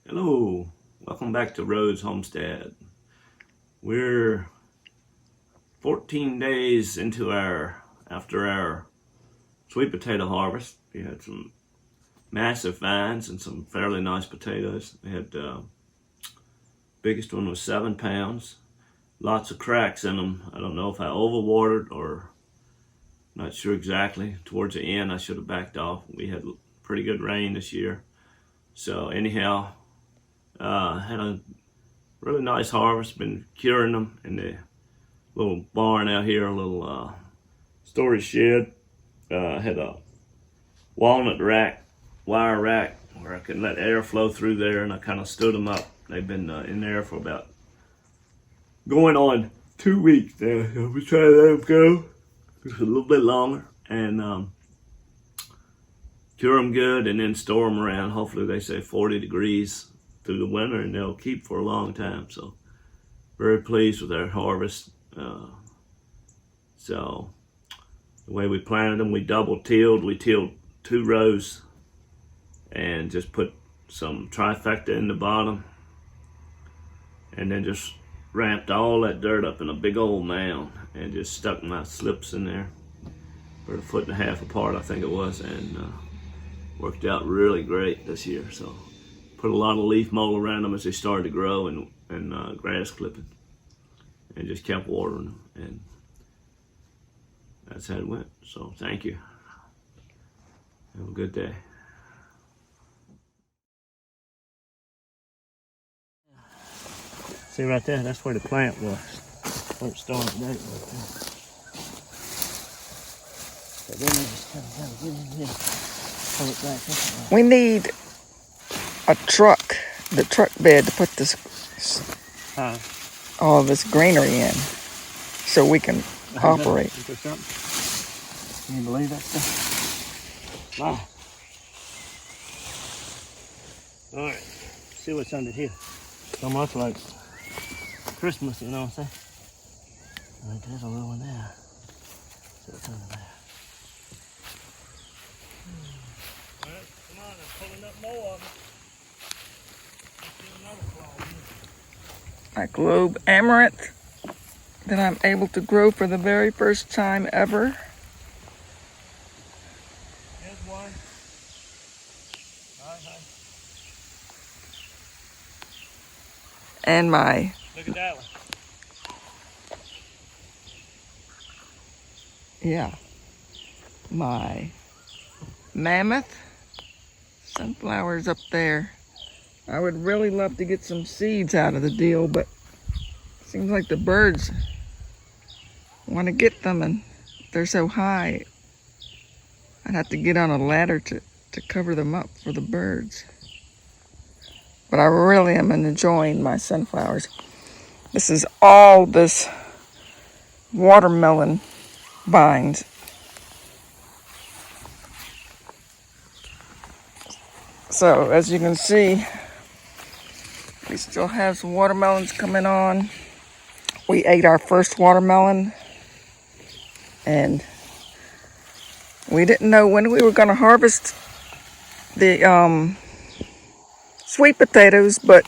Hello, welcome back to Rhodes Homestead. We're 14 days into after our sweet potato harvest. We had some massive vines and some fairly nice potatoes. We had biggest one was 7 pounds. Lots of cracks in them. I don't know if I overwatered or not sure exactly. Towards the end, I should have backed off. We had pretty good rain this year. So anyhow, had a really nice harvest. Been curing them in the little barn out here, a little storage shed. Had a walnut wire rack, where I could let air flow through there, and I kind of stood them up. They've been in there for about going on 2 weeks now. So we try to let them go just a little bit longer and cure them good, and then store them around. Hopefully, they say 40 degrees through the winter, and they'll keep for a long time. So very pleased with our harvest. So the way we planted them, we double tilled. We tilled 2 rows and just put some trifecta in the bottom, and then just ramped all that dirt up in a big old mound and just stuck my slips in there for 1.5 feet apart, I think it was, and worked out really great this year. So put a lot of leaf mold around them as they started to grow, and grass clipping, and just kept watering them, and that's how it went. So thank you. Have a good day. See right there, that's where the plant was. Where it started right there. So then we just kind of gotta get in here, pull it back this way. We need a truck, the truck bed, to put this all of this greenery in, so we can operate. Can you believe that stuff? Wow. All right, see what's under here. So much like Christmas, you know what I'm saying? All right, there's a little one there. See what's under there. All right, come on, I'm pulling up more of them. Let's get another claw here. My globe amaranth that I'm able to grow for the very first time ever. Here's one. Hi. And my Look at that one. my mammoth sunflowers up there. I would really love to get some seeds out of the deal, but it seems like the birds want to get them, and they're so high, I'd have to get on a ladder to cover them up for the birds. But I really am enjoying my sunflowers. This is all this watermelon vines. So as you can see, we still have some watermelons coming on. We ate our first watermelon, and we didn't know when we were going to harvest the sweet potatoes, but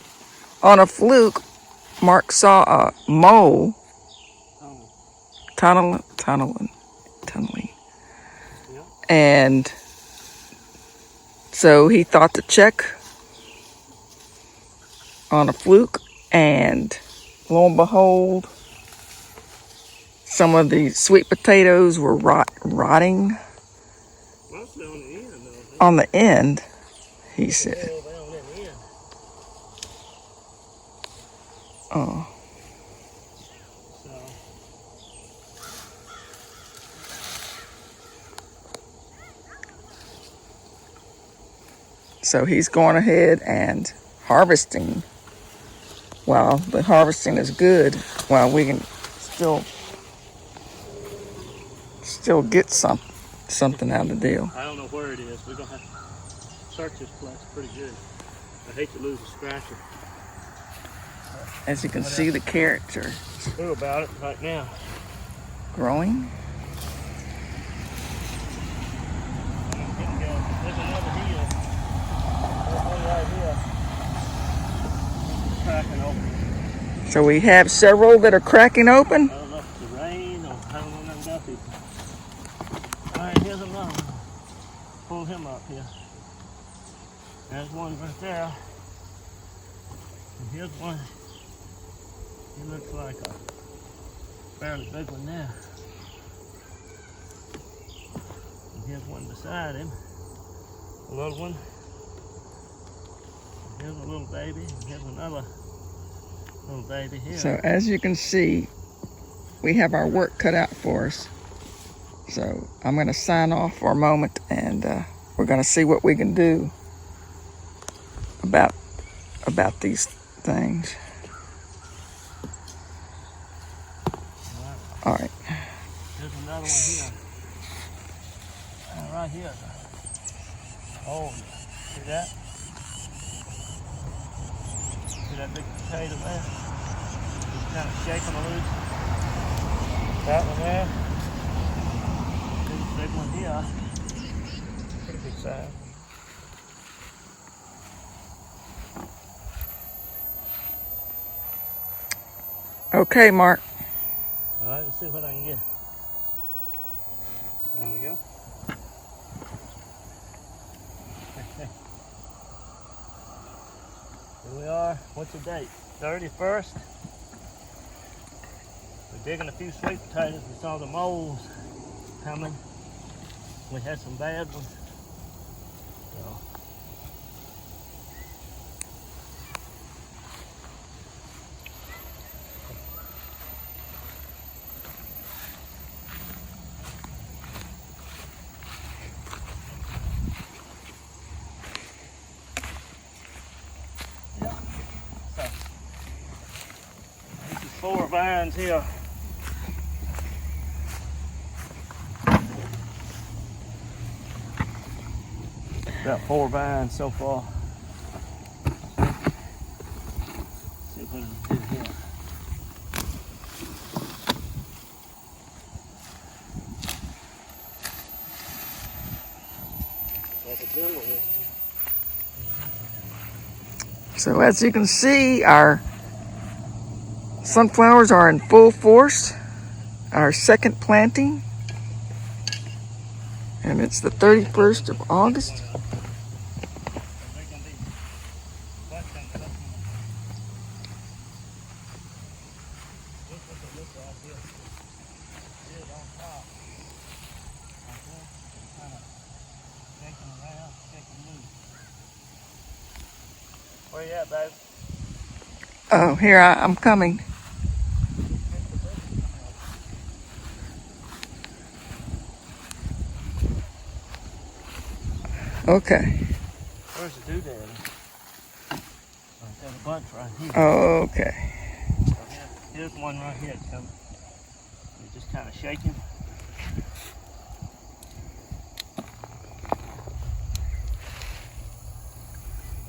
on a fluke, Mark saw a mole tunneling. Yeah. And so he thought to check on a fluke, and lo and behold, some of the sweet potatoes were rotting Mostly on the end, though. on the end, he said. On that end. Oh. So he's going ahead and harvesting. Well, the harvesting is good. Well, we can still get something out of the deal. I don't know where it is. We're gonna have to search this place pretty good. I hate to lose a scratcher. As you can see, the carrots are Screw about it right now. growing. There's another hill. There's one right here. cracking open. So we have several that are cracking open. I don't know if it's the rain or I don't know nothing about these. Alright, here's another one. Pull him up here. There's one right there. And here's one. He looks like a fairly big one there. And here's one beside him. A little one. And here's a little baby. And here's another little baby here. So as you can see, we have our work cut out for us. So I'm going to sign off for a moment, and we're going to see what we can do about these things. All right. There's another one here. Right here. Oh, see that? See that big potato there? Just kind of shaking loose. That one there. Big one here. Pretty big size. Okay, Mark. All right, let's see what I can get. There we go. Here we are. What's the date? 31st. We're digging a few sweet potatoes. We saw the moles coming. We had some bad ones. So. Yeah. So. This is 4 vines here. Got 4 vines so far. See what it do here. That's a good one here. So as you can see, our sunflowers are in full force. Our second planting. And it's the 31st of August. Where you at, babe? Oh, here I'm coming. Okay. Where's the doodad? There's a bunch right here. Okay. So here's one right here. It's coming. You're just kind of shaking.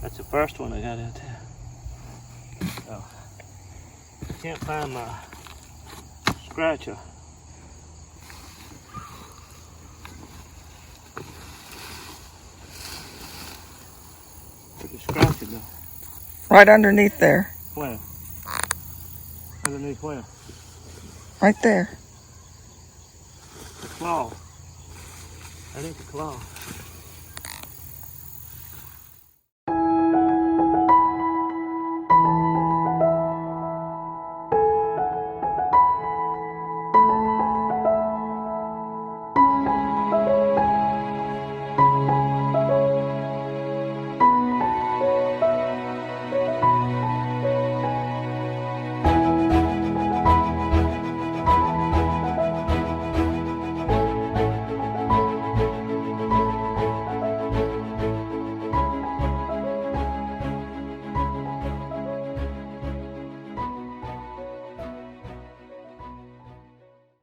That's the first one I got out there. So, I can't find my scratcher. Where's the scratcher go? Right underneath there. Where? Underneath where? Right there. The claw. I think the claw.